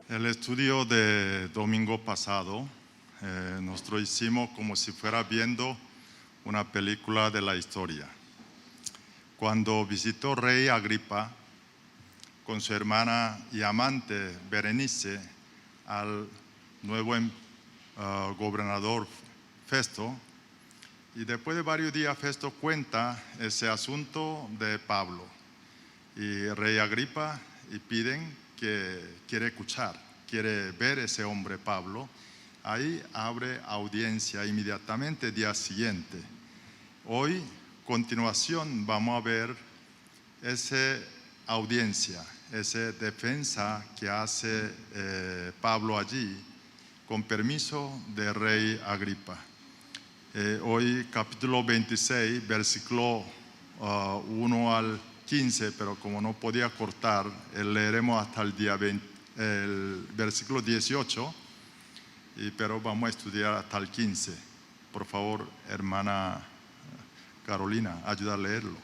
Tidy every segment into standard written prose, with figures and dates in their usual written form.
El estudio de domingo pasado nosotros hicimos como si fuera viendo una película de la historia. Cuando visitó Rey Agripa con su hermana y amante Berenice al nuevo gobernador Festo, y después de varios días Festo cuenta ese asunto de Pablo y Rey Agripa y piden que quiere escuchar, quiere ver ese hombre Pablo. Ahí abre audiencia inmediatamente el día siguiente. Hoy, continuación, vamos a ver esa audiencia, esa defensa que hace Pablo allí, con permiso de Rey Agripa. Hoy, capítulo 26, versículo 1 al 15, pero como no podía cortar, leeremos hasta el versículo 18, pero vamos a estudiar hasta el 15. Por favor, hermana Carolina, ayuda a leerlo.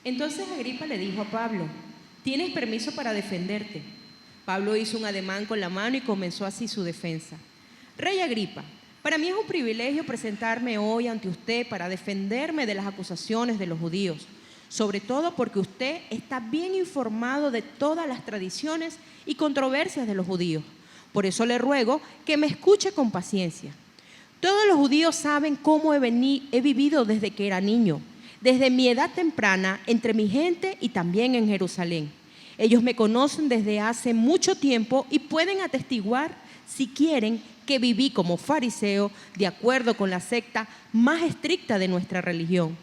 Entonces Agripa le dijo a Pablo: «¿Tienes permiso para defenderte?». Pablo hizo un ademán con la mano y comenzó así su defensa. «Rey Agripa, para mí es un privilegio presentarme hoy ante usted para defenderme de las acusaciones de los judíos, sobre todo porque usted está bien informado de todas las tradiciones y controversias de los judíos. Por eso le ruego que me escuche con paciencia. Todos los judíos saben cómo he vivido desde que era niño, desde mi edad temprana, entre mi gente y también en Jerusalén. Ellos me conocen desde hace mucho tiempo y pueden atestiguar, si quieren, que viví como fariseo de acuerdo con la secta más estricta de nuestra religión.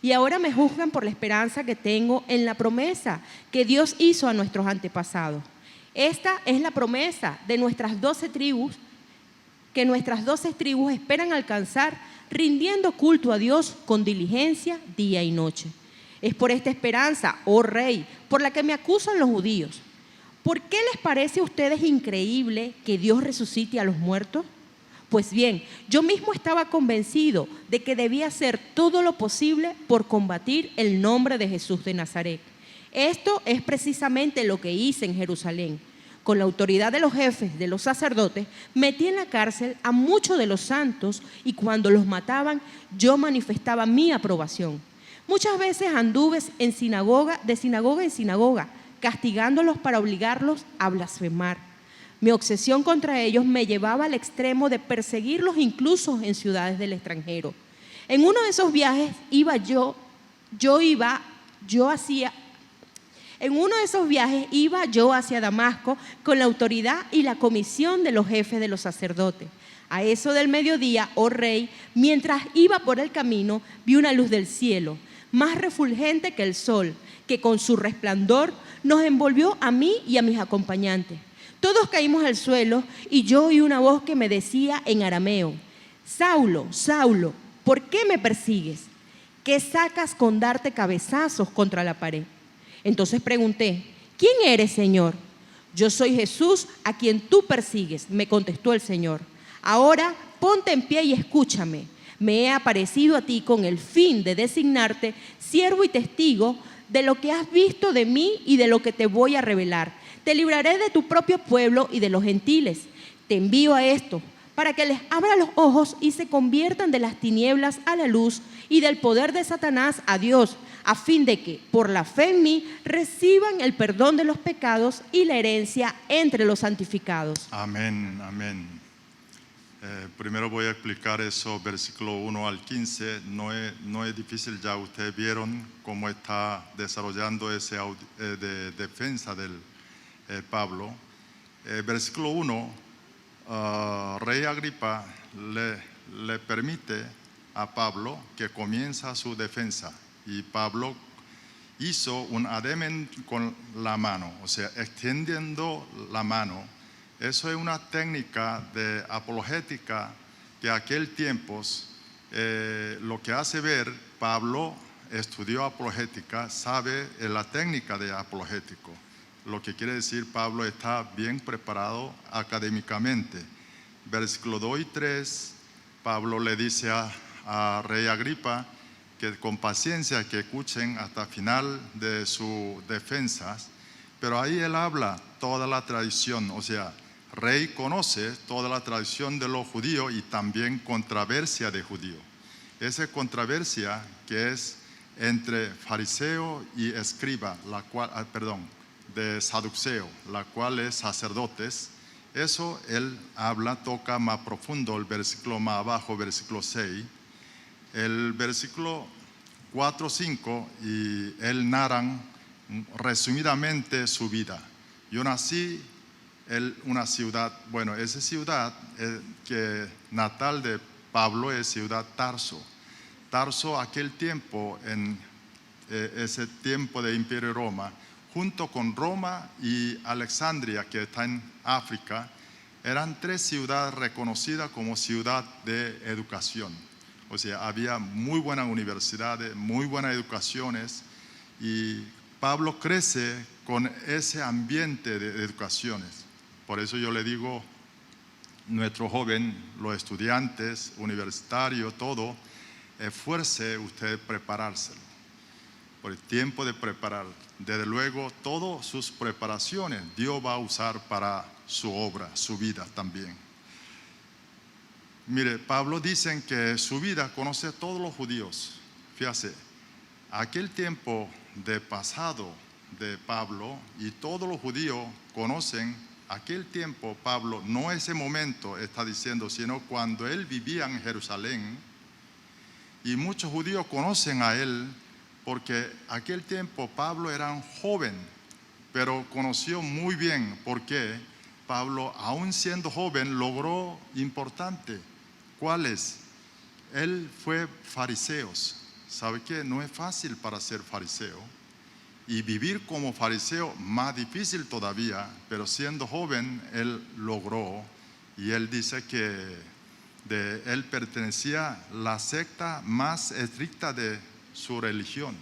Y ahora me juzgan por la esperanza que tengo en la promesa que Dios hizo a nuestros antepasados. Esta es la promesa de nuestras 12 tribus, que nuestras 12 tribus esperan alcanzar rindiendo culto a Dios con diligencia día y noche. Es por esta esperanza, oh Rey, por la que me acusan los judíos. ¿Por qué les parece a ustedes increíble que Dios resucite a los muertos? Pues bien, yo mismo estaba convencido de que debía hacer todo lo posible por combatir el nombre de Jesús de Nazaret. Esto es precisamente lo que hice en Jerusalén. Con la autoridad de los jefes de los sacerdotes, metí en la cárcel a muchos de los santos y cuando los mataban, yo manifestaba mi aprobación. Muchas veces anduve de sinagoga en sinagoga, castigándolos para obligarlos a blasfemar. Mi obsesión contra ellos me llevaba al extremo de perseguirlos incluso en ciudades del extranjero. En uno de esos viajes iba yo hacia Damasco con la autoridad y la comisión de los jefes de los sacerdotes. A eso del mediodía, oh Rey, mientras iba por el camino, vi una luz del cielo, más refulgente que el sol, que con su resplandor nos envolvió a mí y a mis acompañantes. Todos caímos al suelo y yo oí una voz que me decía en arameo: «Saulo, Saulo, ¿por qué me persigues? ¿Qué sacas con darte cabezazos contra la pared?». Entonces pregunté: «¿Quién eres, Señor?». «Yo soy Jesús a quien tú persigues», me contestó el Señor. «Ahora ponte en pie y escúchame. Me he aparecido a ti con el fin de designarte siervo y testigo de lo que has visto de mí y de lo que te voy a revelar. Te libraré de tu propio pueblo y de los gentiles. Te envío a esto para que les abra los ojos y se conviertan de las tinieblas a la luz y del poder de Satanás a Dios, a fin de que, por la fe en mí, reciban el perdón de los pecados y la herencia entre los santificados». Amén, amén. Primero voy a explicar eso, versículo 1 al 15. No es difícil, ya ustedes vieron cómo está desarrollando ese de defensa del Pablo. Versículo 1, Rey Agripa le permite a Pablo que comienza su defensa, y Pablo hizo un ademán con la mano, o sea, extendiendo la mano. Eso es una técnica de apologética que aquel tiempo lo que hace ver. Pablo estudió apologética, sabe la técnica de apologético. Lo que quiere decir, Pablo está bien preparado académicamente. Versículo 2 y 3, Pablo le dice a Rey Agripa que con paciencia que escuchen hasta el final de sus defensas, pero ahí él habla toda la tradición, o sea, Rey conoce toda la tradición de los judíos y también controversia de judíos. Esa controversia que es entre fariseo y escriba, de saduceo, la cual es sacerdotes. Eso él habla, toca más profundo el versículo más abajo, versículo 6. El versículo 4, 5, y él narran resumidamente su vida. Yo nací en una ciudad, bueno, esa ciudad que natal de Pablo es ciudad Tarso. Tarso aquel tiempo, en ese tiempo de Imperio Roma, junto con Roma y Alejandría, que está en África, eran 3 ciudades reconocidas como ciudad de educación. O sea, había muy buenas universidades, muy buenas educaciones, y Pablo crece con ese ambiente de educaciones. Por eso yo le digo, nuestro joven, los estudiantes, universitarios, todo, esfuerce usted preparárselo, por el tiempo de preparar. Desde luego, todas sus preparaciones Dios va a usar para su obra, su vida también. Mire, Pablo dice que su vida conoce a todos los judíos. Fíjate, aquel tiempo de pasado de Pablo y todos los judíos conocen aquel tiempo. Pablo, no ese momento está diciendo, sino cuando él vivía en Jerusalén, y muchos judíos conocen a él porque aquel tiempo Pablo era un joven, pero conoció muy bien porque Pablo, aún siendo joven, logró importante. ¿Cuáles? Él fue fariseo. ¿Sabe qué? No es fácil para ser fariseo. Y vivir como fariseo, más difícil todavía, pero siendo joven, él logró. Y él dice que él pertenecía a la secta más estricta de su religión.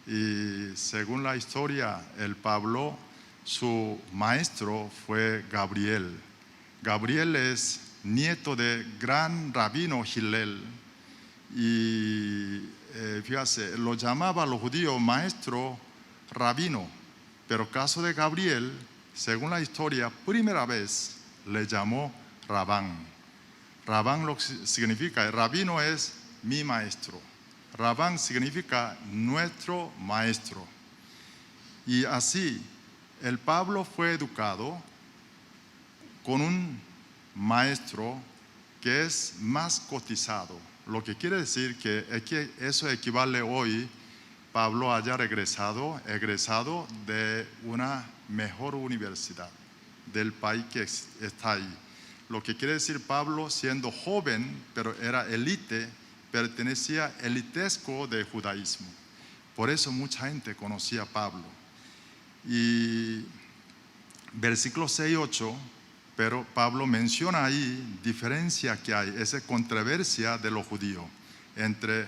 Y según la historia, el Pablo, su maestro fue Gabriel. Gabriel es nieto de gran rabino Hillel. Y fíjate, lo llamaba a los judíos maestro rabino. Pero caso de Gabriel, según la historia, primera vez le llamó Rabán. Rabán lo que significa, el rabino es mi maestro. Rabán significa nuestro maestro. Y así, el Pablo fue educado con un maestro que es más cotizado. Lo que quiere decir que eso equivale hoy, Pablo haya egresado de una mejor universidad del país que está ahí. Lo que quiere decir Pablo, siendo joven, pero era élite, pertenecía elitesco de judaísmo. Por eso mucha gente conocía a Pablo. Y versículo 6, 8, pero Pablo menciona ahí diferencia que hay, esa controversia de los judíos entre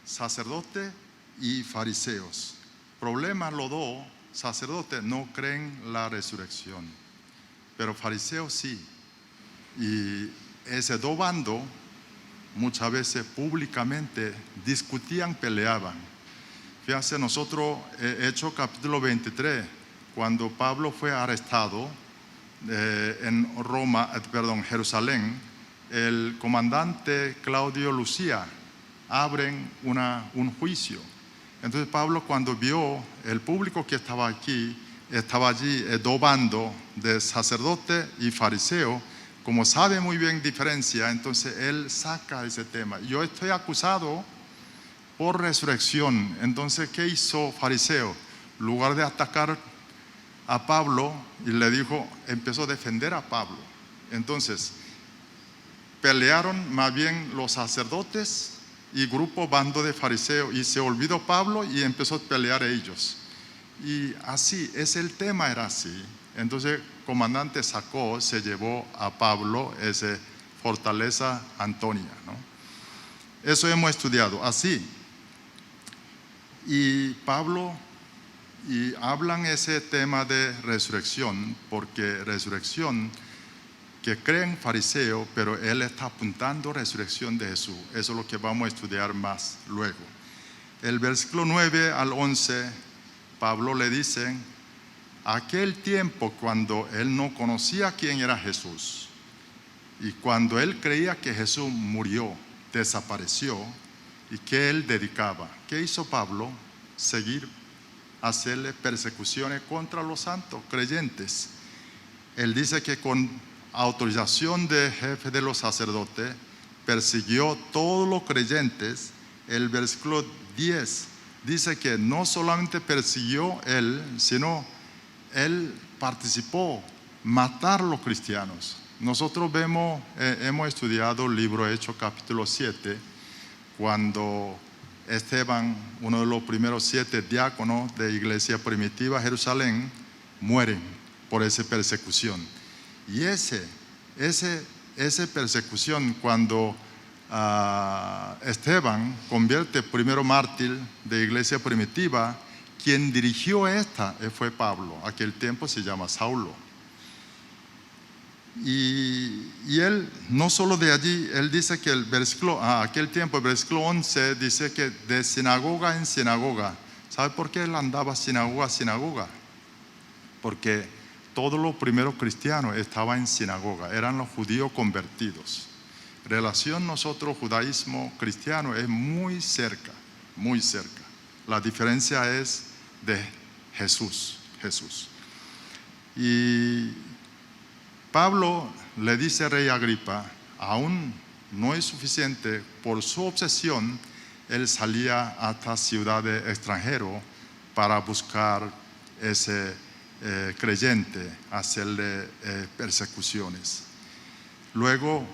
sacerdotes y fariseos. Problema los dos, sacerdotes no creen la resurrección, pero fariseos sí. Y ese dos bandos muchas veces públicamente discutían, peleaban. Fíjense, nosotros, Hechos capítulo 23, cuando Pablo fue arrestado en Jerusalén, el comandante Claudio Lucía abren un juicio. Entonces Pablo, cuando vio el público que estaba allí, dos bandos de sacerdote y fariseo, como sabe muy bien diferencia, entonces él saca ese tema. Yo estoy acusado por resurrección. Entonces, ¿qué hizo fariseo? En lugar de atacar a Pablo, y le dijo, empezó a defender a Pablo. Entonces, pelearon más bien los sacerdotes y grupo bando de fariseos, y se olvidó Pablo y empezó a pelear ellos. Y así, el tema era así. Entonces, el comandante sacó, se llevó a Pablo, ese fortaleza Antonia, ¿no? Eso hemos estudiado, así. Y Pablo, y hablan ese tema de resurrección, porque resurrección, que creen fariseo, pero él está apuntando a resurrección de Jesús. Eso es lo que vamos a estudiar más luego. El versículo 9 al 11, Pablo le dice aquel tiempo cuando él no conocía quién era Jesús y cuando él creía que Jesús murió, desapareció y que él dedicaba. ¿Qué hizo Pablo? Seguir, hacerle persecuciones contra los santos creyentes. Él dice que con autorización del jefe de los sacerdotes persiguió todos los creyentes. El versículo 10 dice que no solamente persiguió él, sino él participó matar a los cristianos. Nosotros hemos estudiado el libro Hechos capítulo 7, cuando Esteban, uno de los primeros 7 diáconos de iglesia primitiva Jerusalén, mueren por esa persecución. Y esa persecución, cuando Esteban convierte primero mártir de iglesia primitiva, quien dirigió esta fue Pablo. Aquel tiempo se llama Saulo. Y él, no solo de allí, él dice que el versículo, aquel tiempo, el versículo 11, dice que de sinagoga en sinagoga. ¿Sabe por qué él andaba sinagoga a sinagoga? Porque todos los primeros cristianos estaban en sinagoga, eran los judíos convertidos. Relación nosotros, judaísmo cristiano, es muy cerca, muy cerca. La diferencia es de Jesús. Y Pablo le dice a rey Agripa, aún no es suficiente, por su obsesión, él salía hasta ciudades extranjeras para buscar ese creyente, hacerle persecuciones. Luego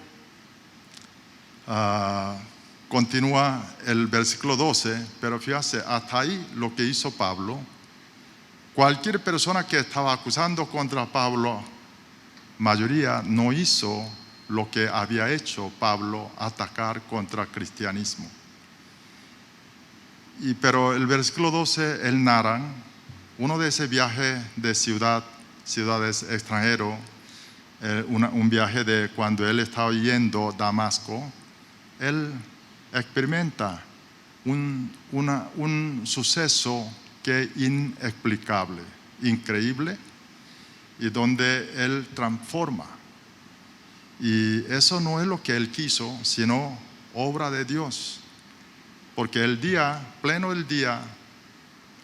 continúa el versículo 12, pero fíjate, hasta ahí lo que hizo Pablo. Cualquier persona que estaba acusando contra Pablo, mayoría no hizo lo que había hecho Pablo, atacar contra el cristianismo. Pero el versículo 12, él narra uno de ese viaje de ciudades extranjeras, un viaje de cuando él estaba yendo a Damasco. Él experimenta un suceso que es inexplicable, increíble, y donde él transforma. Y eso no es lo que él quiso, sino obra de Dios. Porque el día, pleno el día,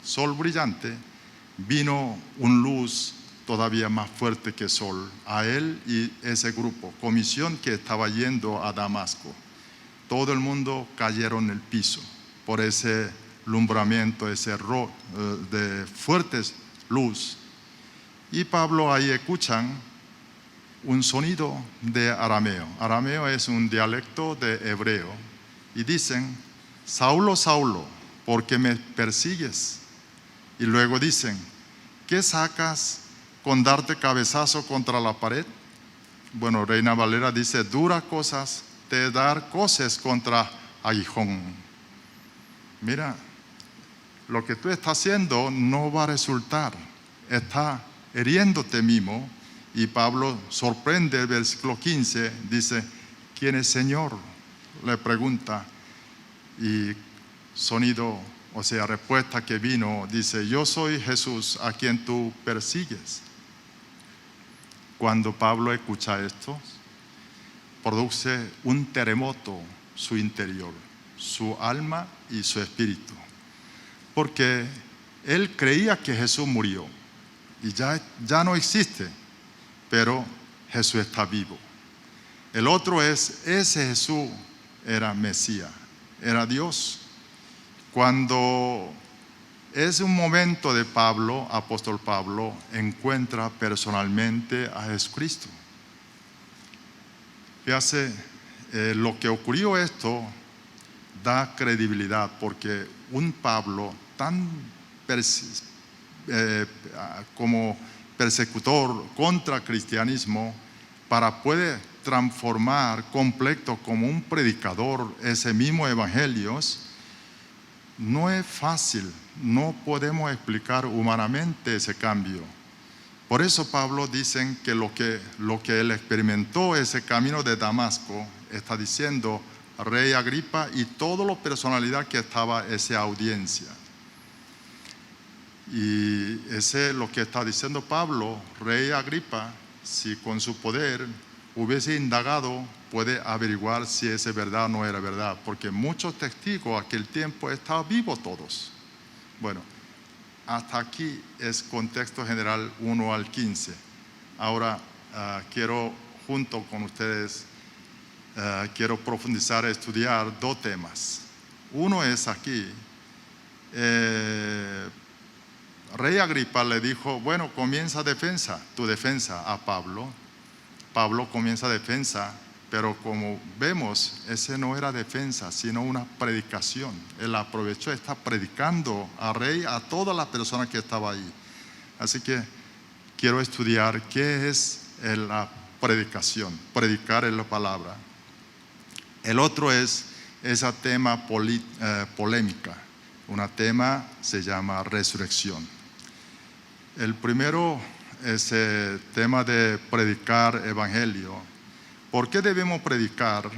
sol brillante, vino una luz todavía más fuerte que sol a él y ese grupo, comisión que estaba yendo a Damasco. Todo el mundo cayeron en el piso por ese alumbramiento, ese de fuerte luz. Y Pablo ahí escuchan un sonido de arameo. Arameo es un dialecto de hebreo. Y dicen, Saulo, Saulo, ¿por qué me persigues? Y luego dicen, ¿qué sacas con darte cabezazo contra la pared? Bueno, Reina Valera dice, duras cosas de dar cosas contra aguijón. Mira, lo que tú estás haciendo no va a resultar. Está hiriéndote mismo. Y Pablo sorprende el versículo 15, dice, ¿quién es Señor? Le pregunta. Y sonido, o sea, respuesta que vino, dice, yo soy Jesús a quien tú persigues. Cuando Pablo escucha esto, produce un terremoto su interior, su alma y su espíritu. Porque él creía que Jesús murió y ya no existe, pero Jesús está vivo. El otro es, ese Jesús era Mesías, era Dios. Cuando es un momento de Pablo, apóstol Pablo, encuentra personalmente a Jesucristo. Fíjate, lo que ocurrió esto da credibilidad, porque un Pablo tan como persecutor contra el cristianismo, para poder transformar completo como un predicador ese mismo evangelio, no es fácil, no podemos explicar humanamente ese cambio. Por eso Pablo dicen que lo que él experimentó ese camino de Damasco, está diciendo Rey Agripa y toda la personalidad que estaba en esa audiencia. Y ese es lo que está diciendo Pablo. Rey Agripa, si con su poder hubiese indagado, puede averiguar si es verdad o no era verdad, porque muchos testigos aquel tiempo estaban vivos todos. Bueno, hasta aquí es contexto general 1 al 15. Ahora quiero, junto con ustedes, quiero profundizar, estudiar dos temas. Uno es aquí, Rey Agripa le dijo, bueno, comienza tu defensa a Pablo. Pablo comienza defensa, pero como vemos, ese no era defensa, sino una predicación. Él aprovechó, está predicando al rey, a todas las personas que estaban ahí. Así que quiero estudiar qué es la predicación, predicar en la palabra. El otro es ese tema polémica. Un tema se llama resurrección. El primero es el tema de predicar evangelio. ¿Por qué debemos predicar?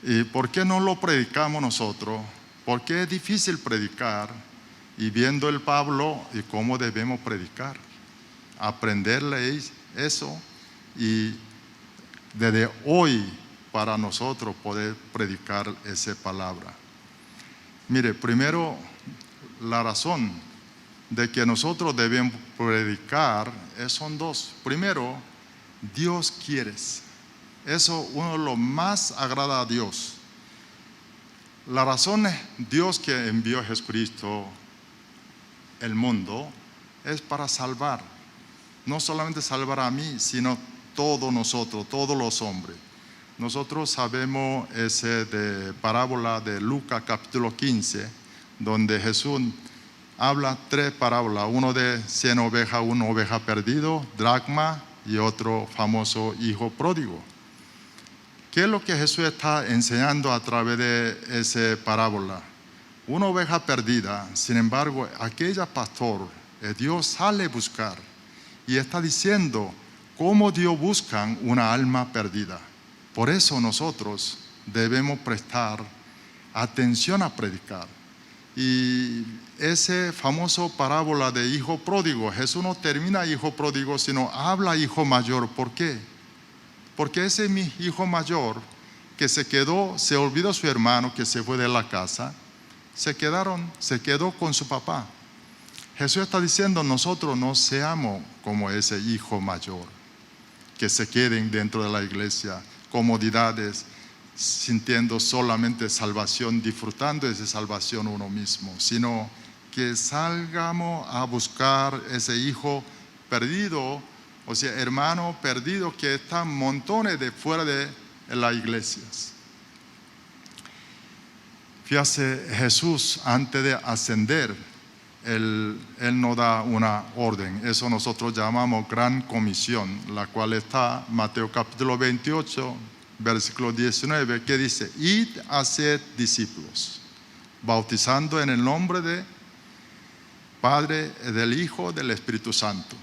¿Y por qué no lo predicamos nosotros? ¿Por qué es difícil predicar? Y viendo el Pablo y cómo debemos predicar. Aprenderle eso y desde hoy para nosotros poder predicar esa palabra. Mire, primero la razón de que nosotros debemos predicar son dos. Primero, Dios quiere. Eso uno de lo más agrada a Dios. La razón es Dios que envió a Jesucristo al mundo es para salvar. No solamente salvar a mí, sino todos nosotros, todos los hombres. Nosotros sabemos ese de parábola de Lucas capítulo 15, donde Jesús habla tres parábolas, uno de 100 ovejas, una oveja perdido, dracma y otro famoso hijo pródigo. ¿Qué es lo que Jesús está enseñando a través de esa parábola? Una oveja perdida, sin embargo, aquella pastor, Dios sale a buscar y está diciendo cómo Dios busca una alma perdida. Por eso nosotros debemos prestar atención a predicar. Y ese famoso parábola de hijo pródigo, Jesús no termina hijo pródigo, sino habla hijo mayor. ¿Por qué? Porque ese es mi hijo mayor que se olvidó su hermano que se fue de la casa, se quedó con su papá. Jesús está diciendo, nosotros no seamos como ese hijo mayor, que se queden dentro de la iglesia, comodidades, sintiendo solamente salvación, disfrutando de esa salvación uno mismo, sino que salgamos a buscar ese hijo perdido, o sea, hermano perdido que están montones de fuera de las iglesias. Fíjate, Jesús antes de ascender, Él nos da una orden, eso nosotros llamamos gran comisión, la cual está en Mateo capítulo 28, versículo 19, que dice, id a hacer discípulos, bautizando en el nombre de Padre, del Hijo, del Espíritu Santo.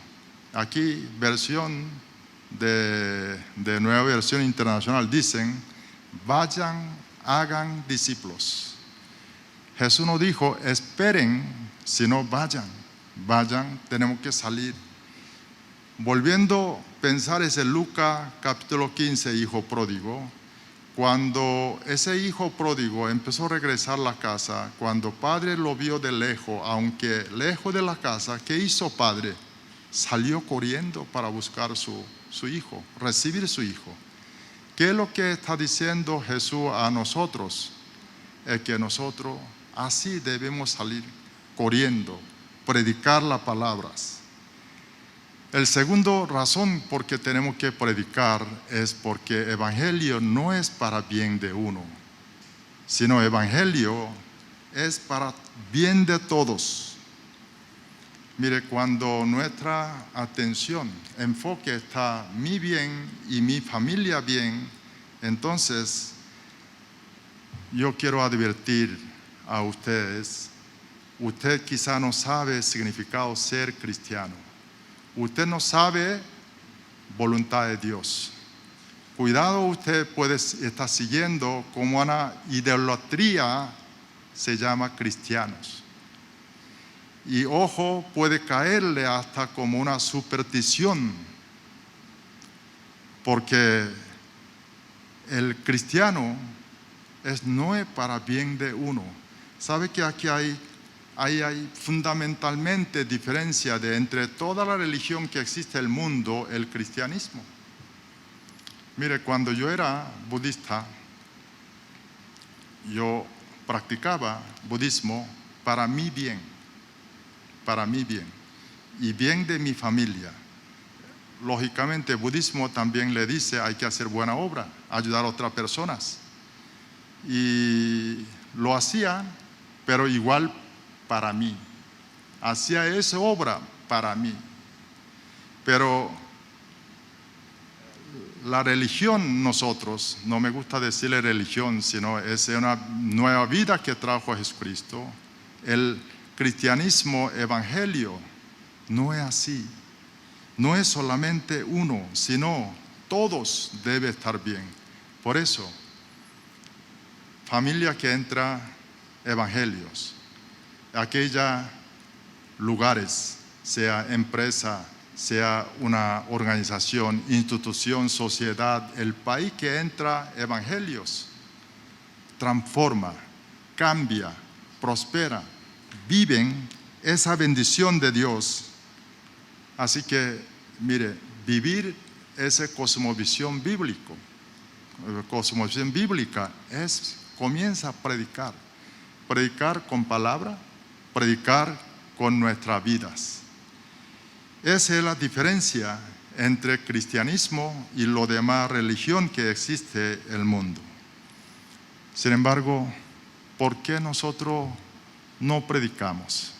Aquí, versión de Nueva Versión Internacional, dicen, vayan, hagan discípulos. Jesús nos dijo, esperen, sino vayan, tenemos que salir. Volviendo a pensar ese Lucas capítulo 15, hijo pródigo, cuando ese hijo pródigo empezó a regresar a la casa, cuando padre lo vio de lejos, aunque lejos de la casa, ¿qué hizo padre? Salió corriendo para buscar su hijo, recibir su hijo. ¿Qué es lo que está diciendo Jesús a nosotros? Es que nosotros así debemos salir corriendo, predicar las palabras. El segundo razón por qué tenemos que predicar es porque evangelio no es para bien de uno, sino evangelio es para bien de todos. Mire, cuando nuestra atención, enfoque está mi bien y mi familia bien, entonces yo quiero advertir a ustedes, usted quizá no sabe el significado de ser cristiano. Usted no sabe voluntad de Dios. Cuidado, usted puede estar siguiendo como una idolatría, se llama cristianos. Y ojo, puede caerle hasta como una superstición, porque el cristiano no es para bien de uno. ¿Sabe que aquí hay fundamentalmente diferencia entre toda la religión que existe en el mundo, el cristianismo? Mire, cuando yo era budista, yo practicaba budismo para mi bien y bien de mi familia. Lógicamente, el budismo también le dice hay que hacer buena obra, ayudar a otras personas. Y lo hacía, pero igual para mí. Hacía esa obra para mí. Pero la religión, nosotros, no me gusta decirle religión, sino es una nueva vida que trajo Jesucristo. El cristianismo, evangelio, no es así. No es solamente uno, sino todos deben estar bien. Por eso, familia que entra, evangelios, aquellos lugares, sea empresa, sea una organización, institución, sociedad, el país que entra, evangelios, transforma, cambia, prospera, viven esa bendición de Dios. Así que, mire, vivir esa cosmovisión bíblica comienza a predicar con palabra, predicar con nuestras vidas. Esa es la diferencia entre cristianismo y lo demás religión que existe en el mundo. Sin embargo, ¿por qué nosotros no predicamos?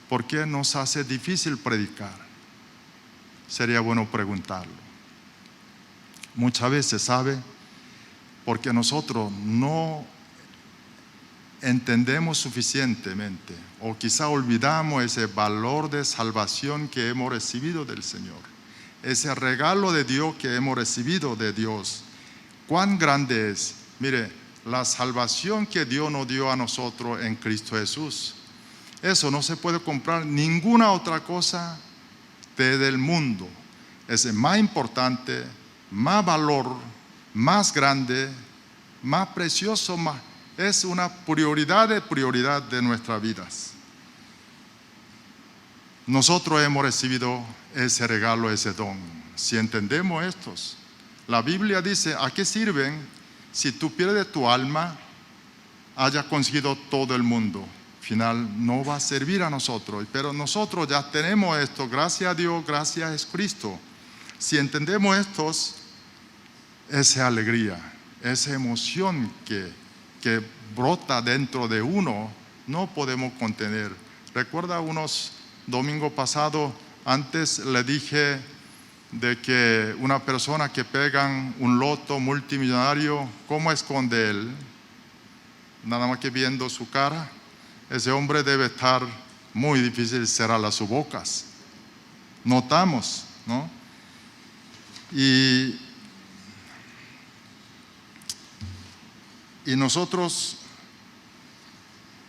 ¿Por qué nos hace difícil predicar? Sería bueno preguntarlo. Muchas veces, ¿sabe? Porque nosotros no entendemos suficientemente o quizá olvidamos ese valor de salvación que hemos recibido del Señor, ese regalo de Dios que hemos recibido de Dios. ¿Cuán grande es? Mire, la salvación que Dios nos dio a nosotros en Cristo Jesús. Eso no se puede comprar ninguna otra cosa del mundo. Es el más importante, más valor, más grande, más precioso, es una prioridad de nuestras vidas. Nosotros hemos recibido ese regalo, ese don. Si entendemos estos, la Biblia dice, ¿a qué sirven si tú pierdes tu alma, hayas conseguido todo el mundo? Al final no va a servir a nosotros, pero nosotros ya tenemos esto, gracias a Dios, gracias a Jesucristo. Si entendemos estos, esa alegría, esa emoción que brota dentro de uno, no podemos contener. Recuerda unos domingos pasados, antes le dije de que una persona que pegan un loto multimillonario, ¿cómo esconde él? Nada más que viendo su cara. Ese hombre debe estar muy difícil cerrar sus bocas. Notamos, ¿no? Y nosotros,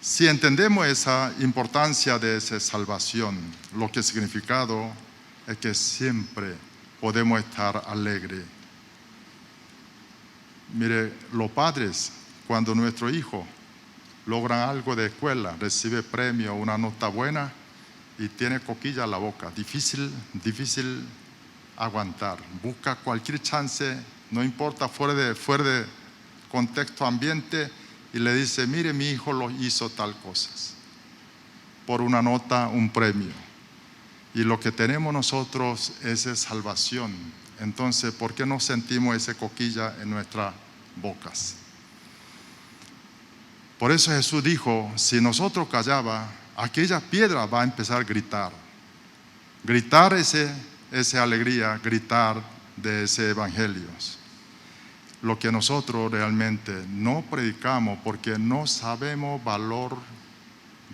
si entendemos esa importancia de esa salvación, lo que ha significado es que siempre podemos estar alegres. Mire, los padres, cuando nuestro hijo logra algo de escuela, recibe premio, una nota buena y tiene coquilla en la boca, difícil aguantar, busca cualquier chance, no importa, fuera de contexto ambiente, y le dice, mire, mi hijo lo hizo tal cosas, por una nota, un premio. Y lo que tenemos nosotros es salvación. Entonces, ¿por qué no sentimos esa coquilla en nuestras bocas? Por eso Jesús dijo, si nosotros callaba, aquella piedra va a empezar a gritar. Gritar esa alegría, gritar de ese evangelio. Lo que nosotros realmente no predicamos porque no sabemos valor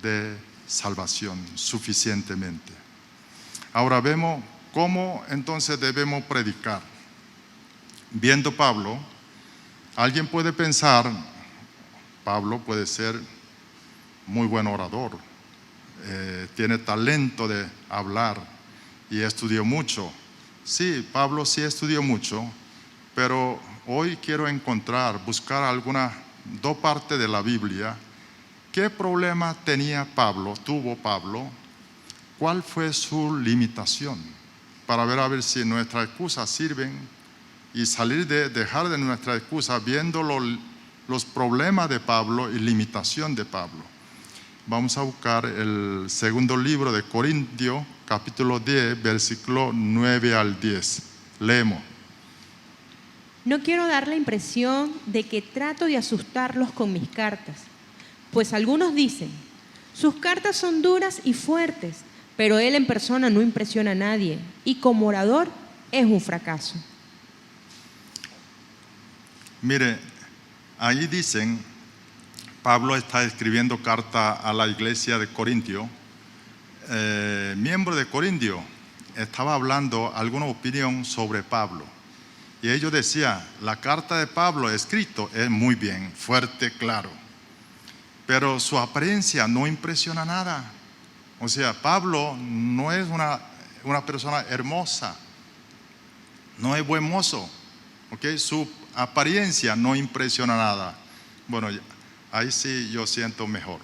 de salvación suficientemente. Ahora vemos cómo entonces debemos predicar. Viendo Pablo, alguien puede pensar, Pablo puede ser muy buen orador, tiene talento de hablar y estudió mucho. Sí, Pablo sí estudió mucho, pero hoy quiero buscar dos partes de la Biblia. ¿Qué problema tuvo Pablo? ¿Cuál fue su limitación? Para ver a ver si nuestras excusas sirven y dejar de nuestra excusa viendo los problemas de Pablo y limitación de Pablo. Vamos a buscar el segundo libro de Corintios, capítulo 10, versículo 9 al 10. Leemos. No quiero dar la impresión de que trato de asustarlos con mis cartas, pues algunos dicen, sus cartas son duras y fuertes, pero él en persona no impresiona a nadie y como orador es un fracaso. Mire, ahí dicen, Pablo está escribiendo carta a la iglesia de Corintio. Miembro de Corintio estaba hablando alguna opinión sobre Pablo. Y ellos decían, la carta de Pablo escrito es muy bien, fuerte, claro. Pero su apariencia no impresiona nada. O sea, Pablo no es una persona hermosa, no es buen mozo, ¿okay? Su apariencia no impresiona nada. Bueno, ahí sí yo siento mejor,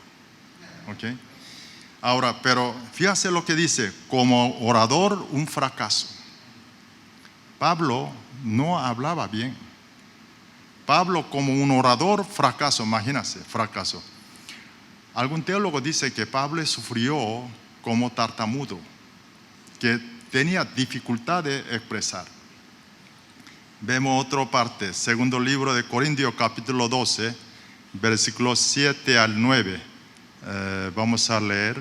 ¿okay? Ahora, pero fíjate lo que dice, como orador un fracaso. Pablo no hablaba bien. Pablo como un orador fracaso, imagínense, fracaso. Algún teólogo dice que Pablo sufrió como tartamudo, que tenía dificultad de expresar. Vemos otra parte, segundo libro de Corintios, capítulo 12, versículos 7 al 9. Vamos a leer.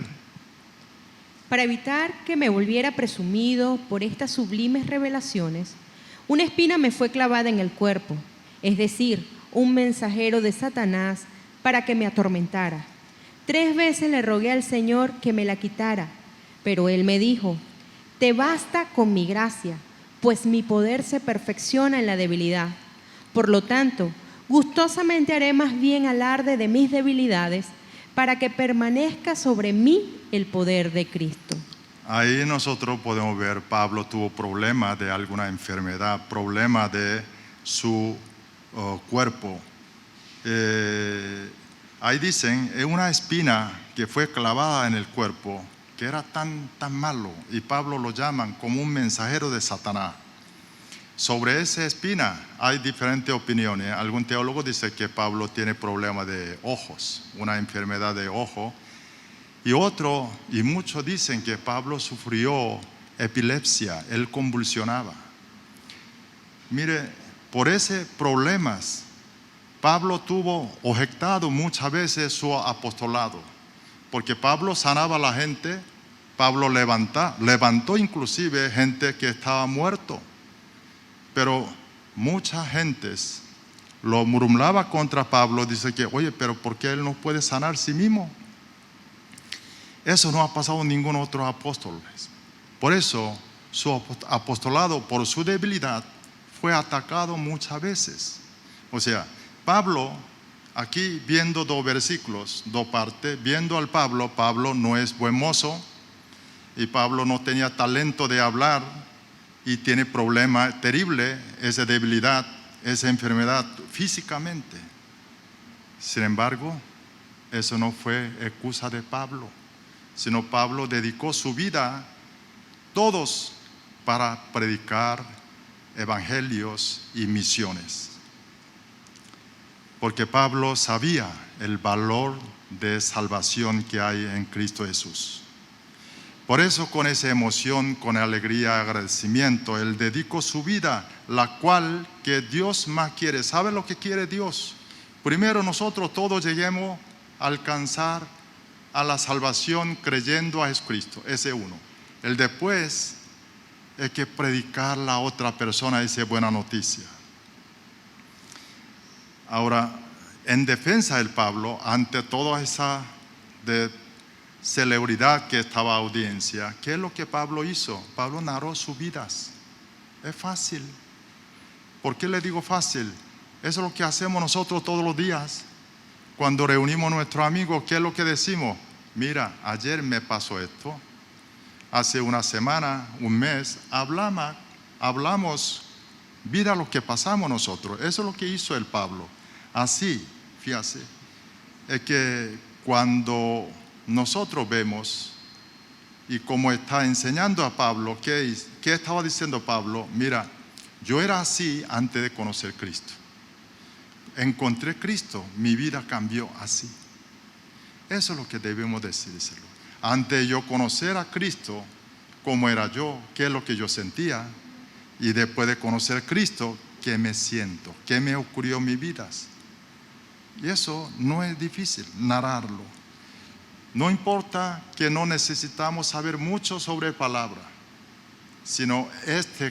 Para evitar que me volviera presumido por estas sublimes revelaciones, una espina me fue clavada en el cuerpo, es decir, un mensajero de Satanás para que me atormentara. 3 veces le rogué al Señor que me la quitara, pero Él me dijo, te basta con mi gracia, pues mi poder se perfecciona en la debilidad. Por lo tanto, gustosamente haré más bien alarde de mis debilidades, para que permanezca sobre mí el poder de Cristo. Ahí nosotros podemos ver, Pablo tuvo problemas de alguna enfermedad, problemas de su cuerpo. Ahí dicen, es una espina que fue clavada en el cuerpo, que era tan malo, y Pablo lo llaman como un mensajero de Satanás. Sobre esa espina hay diferentes opiniones. Algún teólogo dice que Pablo tiene problemas de ojos, una enfermedad de ojo, y muchos dicen que Pablo sufrió epilepsia, él convulsionaba. Mire, por esos problemas, Pablo tuvo objetado muchas veces su apostolado, porque Pablo sanaba a la gente, Pablo levantó inclusive gente que estaba muerto, pero muchas gentes lo murmuraba contra Pablo, dice que, oye, pero ¿por qué él no puede sanar a sí mismo? Eso no ha pasado en ningún otro apóstol. Por eso su apostolado, por su debilidad, fue atacado muchas veces. O sea, Pablo, aquí viendo 2 versículos, 2 partes, viendo al Pablo no es buen mozo, y Pablo no tenía talento de hablar, y tiene problema terrible, esa debilidad, esa enfermedad físicamente. Sin embargo, eso no fue excusa de Pablo, sino Pablo dedicó su vida todos para predicar evangelios y misiones. Porque Pablo sabía el valor de salvación que hay en Cristo Jesús. Por eso con esa emoción, con alegría, agradecimiento, él dedicó su vida, la cual que Dios más quiere. ¿Sabe lo que quiere Dios? Primero nosotros todos lleguemos a alcanzar a la salvación creyendo a Jesucristo, ese uno. El después es que predicar a la otra persona esa buena noticia. Ahora, en defensa del Pablo, ante toda esa celebridad que estaba audiencia, ¿qué es lo que Pablo hizo? Pablo narró sus vidas. Es fácil. ¿Por qué le digo fácil? Eso es lo que hacemos nosotros todos los días. Cuando reunimos a nuestros amigos, ¿qué es lo que decimos? mira, ayer me pasó esto, hace una semana, un mes, hablamos, mira lo que pasamos nosotros. Eso es lo que hizo el Pablo. Así, fíjate, es que cuando nosotros vemos, y como está enseñando a Pablo, ¿qué estaba diciendo Pablo? Mira, yo era así antes de conocer a Cristo. Encontré a Cristo, mi vida cambió así. Eso es lo que debemos decírselo. Antes de yo conocer a Cristo, cómo era yo, qué es lo que yo sentía, y después de conocer a Cristo, qué me siento, qué me ocurrió en mi vida. Y eso no es difícil, narrarlo. No importa que no necesitamos saber mucho sobre palabra, sino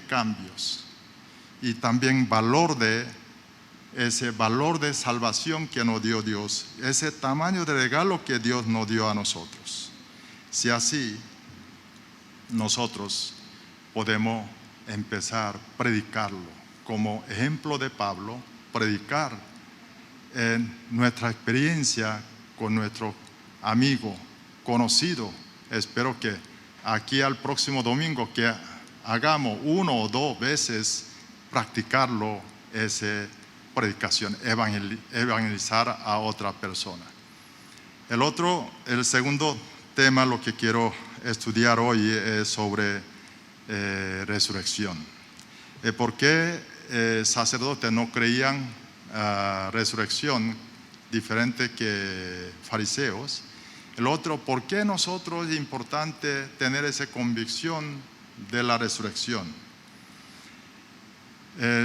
cambios y también ese valor de salvación que nos dio Dios, ese tamaño de regalo que Dios nos dio a nosotros. Si así, nosotros podemos empezar a predicarlo como ejemplo de Pablo, predicar en nuestra experiencia con nuestro amigo, conocido. Espero que aquí al próximo domingo que hagamos 1 o 2 veces practicarlo, esa predicación, evangelizar a otra persona. El segundo tema, lo que quiero estudiar hoy es sobre resurrección. ¿Por qué sacerdotes no creían resurrección diferente que fariseos? El otro, ¿por qué nosotros es importante tener esa convicción de la resurrección?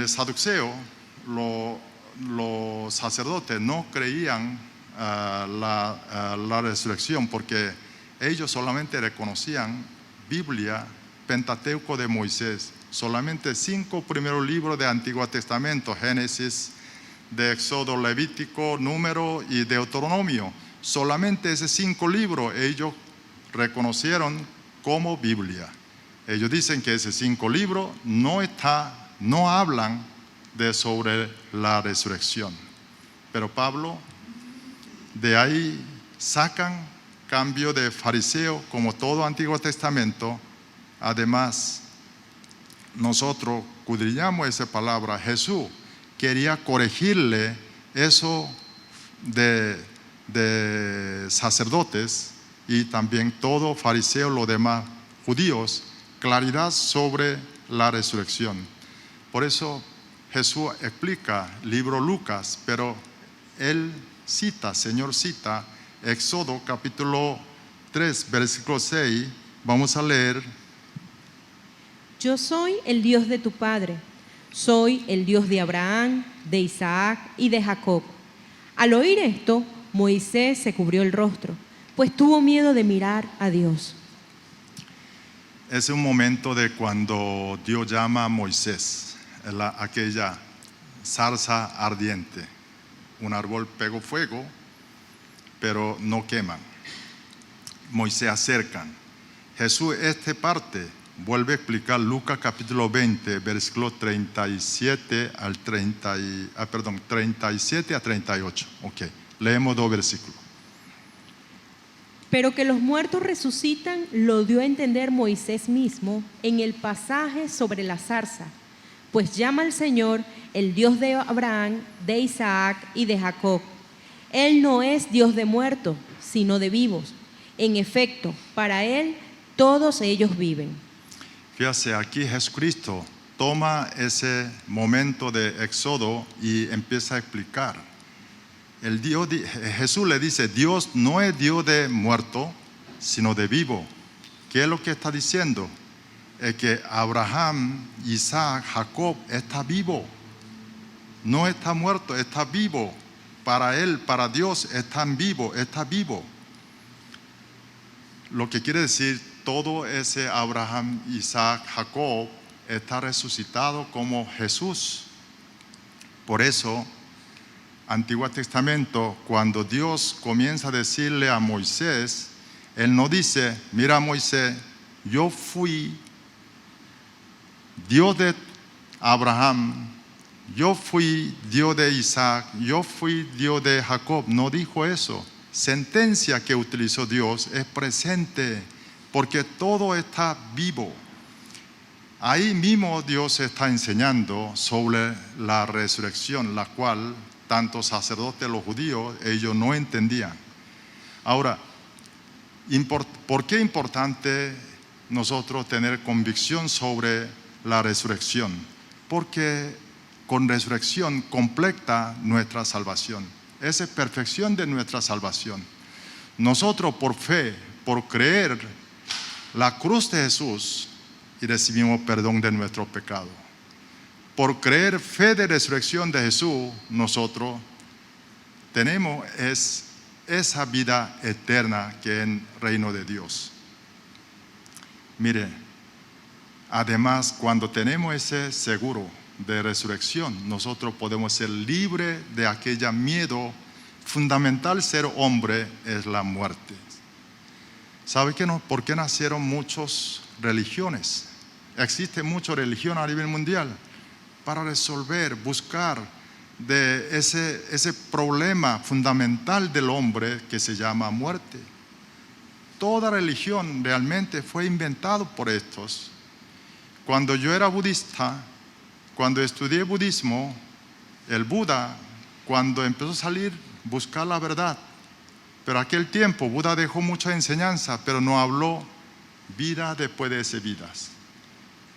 Saduceo, los sacerdotes no creían la resurrección porque ellos solamente reconocían Biblia, Pentateuco de Moisés, solamente 5 primeros libros de Antiguo Testamento, Génesis, de Éxodo, Levítico, Número y Deuteronomio. Solamente esos 5 libros ellos reconocieron como Biblia. Ellos dicen que esos 5 libros no hablan sobre la resurrección. Pero Pablo, de ahí sacan cambio de fariseo como todo Antiguo Testamento. Además, nosotros escudriñamos esa palabra. Jesús quería corregirle eso de sacerdotes y también todo fariseo, los demás judíos, claridad sobre la resurrección. Por eso Jesús explica libro Lucas, pero Señor cita Éxodo capítulo 3, versículo 6. Vamos a leer. Yo soy el Dios de tu padre, soy el Dios de Abraham, de Isaac y de Jacob. Al oír esto, Moisés se cubrió el rostro, pues tuvo miedo de mirar a Dios. Es un momento de cuando Dios llama a Moisés, aquella zarza ardiente. Un árbol pegó fuego, pero no queman. Moisés acercan. Jesús, esta parte, vuelve a explicar Lucas capítulo 20, versículo 37 a 38. Ok, leemos 2 versículos. Pero que los muertos resucitan lo dio a entender Moisés mismo en el pasaje sobre la zarza, pues llama al Señor el Dios de Abraham, de Isaac y de Jacob. Él no es Dios de muertos, sino de vivos. En efecto, para Él todos ellos viven. Fíjate, aquí Jesucristo toma ese momento de Éxodo y empieza a explicar. Jesús le dice, Dios no es Dios de muerto, sino de vivo. ¿Qué es lo que está diciendo? Es que Abraham, Isaac, Jacob está vivo. No está muerto, está vivo. Para Él, para Dios, está vivo. Lo que quiere decir, todo ese Abraham, Isaac, Jacob está resucitado como Jesús. Por eso, Antiguo Testamento, cuando Dios comienza a decirle a Moisés, Él no dice, mira Moisés, yo fui Dios de Abraham, yo fui Dios de Isaac, yo fui Dios de Jacob. No dijo eso. sentencia que utilizó Dios es presente, porque todo está vivo. Ahí mismo Dios está enseñando sobre la resurrección, la cual tanto sacerdotes los judíos, ellos no entendían. Ahora, ¿por qué es importante nosotros tener convicción sobre la resurrección? Porque con resurrección completa nuestra salvación. Esa es perfección de nuestra salvación. Nosotros por fe, por creer la cruz de Jesús, y recibimos perdón de nuestro pecado. Por creer fe de resurrección de Jesús, nosotros tenemos esa vida eterna que es el reino de Dios. Mire, además, cuando tenemos ese seguro de resurrección, nosotros podemos ser libres de aquel miedo fundamental. Ser hombre es la muerte. ¿Sabe por qué nacieron muchas religiones? Existe mucha religión a nivel mundial para resolver, buscar de ese problema fundamental del hombre que se llama muerte. Toda religión realmente fue inventada por estos. Cuando yo era budista, cuando estudié budismo, el Buda, cuando empezó a salir, buscar la verdad. Pero aquel tiempo Buda dejó mucha enseñanza, pero no habló vida después de esas vidas.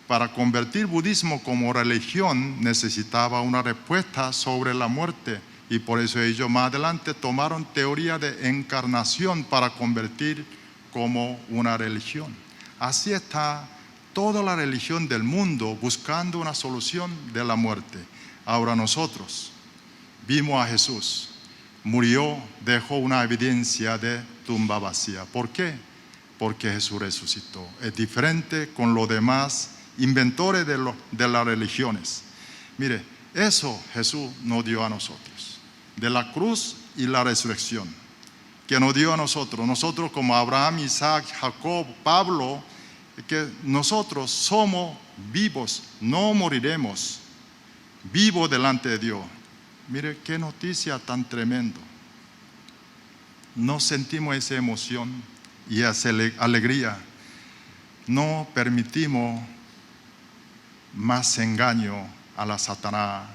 Para convertir budismo como religión necesitaba una respuesta sobre la muerte, y por eso ellos más adelante tomaron teoría de encarnación para convertir como una religión. Así está toda la religión del mundo buscando una solución de la muerte. Ahora nosotros vimos a Jesús, murió, dejó una evidencia de tumba vacía. ¿Por qué? Porque Jesús resucitó. Es diferente con los demás inventores de las religiones. Mire, eso Jesús nos dio a nosotros, de la cruz y la resurrección, que nos dio a nosotros. Nosotros como Abraham, Isaac, Jacob, Pablo, que nosotros somos vivos, no moriremos, vivos delante de Dios. Mire qué noticia tan tremenda. No sentimos esa emoción y esa alegría. No permitimos más engaño a la Satanás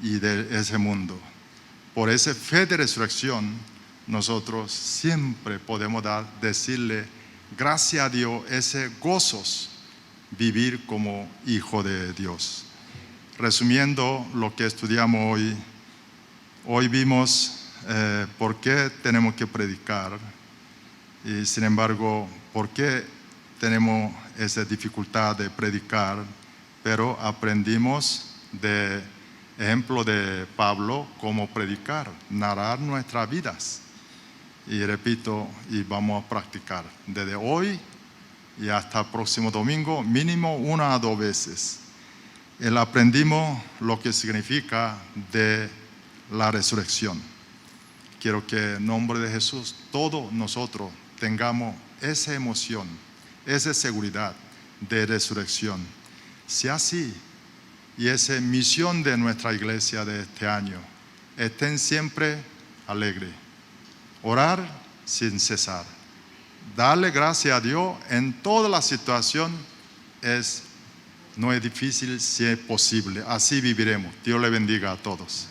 y de ese mundo. Por esa fe de resurrección, nosotros siempre podemos decirle gracias a Dios, ese gozos, vivir como hijo de Dios. Resumiendo lo que estudiamos hoy vimos por qué tenemos que predicar, y sin embargo, por qué tenemos esa dificultad de predicar, pero aprendimos de ejemplo de Pablo cómo predicar, narrar nuestras vidas. Y repito, y vamos a practicar desde hoy y hasta el próximo domingo, mínimo 1 a 2 veces. Aprendimos lo que significa de la resurrección. Quiero que en nombre de Jesús todos nosotros tengamos esa emoción, esa seguridad de resurrección. Sea así, y esa misión de nuestra iglesia de este año, estén siempre alegres, orar sin cesar, darle gracias a Dios en toda la situación. No es difícil, si es posible. Así viviremos. Dios le bendiga a todos.